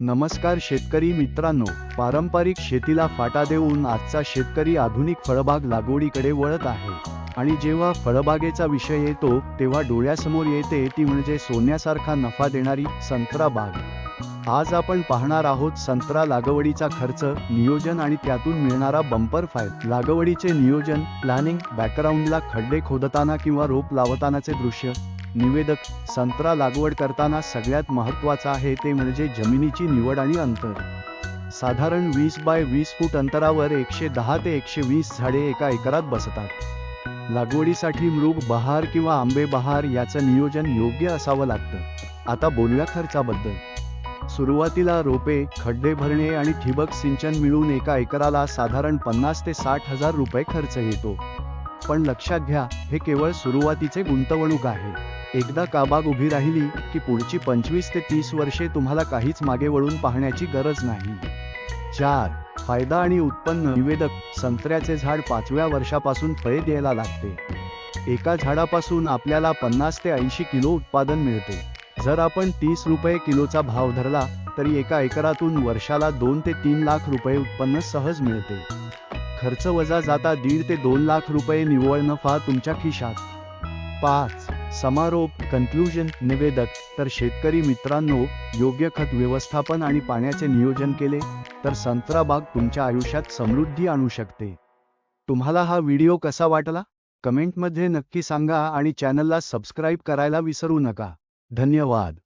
नमस्कार शेतकरी मित्रांनो, पारंपरिक शेतीला फाटा देऊन आजचा शेतकरी आधुनिक फळबाग लागवडीकडे वळत आहे. आणि जेव्हा फळबागेचा विषय येतो तेव्हा डोळ्यासमोर येते ती म्हणजे सोन्यासारखा नफा देणारी संत्रा बाग. आज आपण पाहणार आहोत संत्रा लागवडीचा खर्च, नियोजन आणि त्यातून मिळणारा बंपर फायदा. लागवडीचे नियोजन, प्लॅनिंग, बॅकग्राऊंडला खड्डे खोदताना किंवा रोप लावतानाचे दृश्य. निवेदक: संत्रा लागवड करताना सगळ्यात महत्त्वाचं आहे ते म्हणजे जमिनीची निवड आणि अंतर. साधारण 20 बाय 20 फूट अंतरावर 110 ते 120 झाडे एका एकरात बसतात. लागवडीसाठी मृग बहार किंवा आंबे बहार याचं नियोजन योग्य असावं लागतं. आता बोलूया खर्चाबद्दल. सुरुवातीला रोपे, खड्डे भरणे आणि ठिबक सिंचन मिळून एका एकराला साधारण 50 ते 60 हजार रुपये खर्च येतो. पण लक्षात घ्या, हे केवळ सुरुवातीचे गुंतवणूक आहे. एकदा का बाग उभी राहिली की पुढची 25 ते 30 वर्षे तुम्हाला काहीच मागे वळून पाहण्याची गरज नाही. 4. फायदा आणि उत्पन्न. निवेदक: संत्र्याचे झाड 5व्या वर्षापासून फळे द्यायला लागते. एका झाडापासून आपल्याला 50 ते 80 किलो उत्पादन मिळते. जर आपण 30 रुपये किलोचा भाव धरला तरी एका एकरातून वर्षाला 2 ते 3 लाख रुपये उत्पन्न सहज मिळते. खर्च वजा जाता 1.5 ते 2 लाख रुपये निव्वळ नफा तुमच्या खिशात. 5. समारोप, कन्क्लुजन. निवेदक: तर शेतकरी मित्रांनो, योग्य खत व्यवस्थापन आणि पाण्याचे नियोजन केले तर संत्रा बाग तुमच्या आयुष्यात समृद्धी आणू शकते. तुम्हाला हा व्हिडिओ कसा वाटला? कमेंटमध्ये नक्की सांगा आणि चॅनलला सबस्क्राईब करायला विसरू नका. धन्यवाद.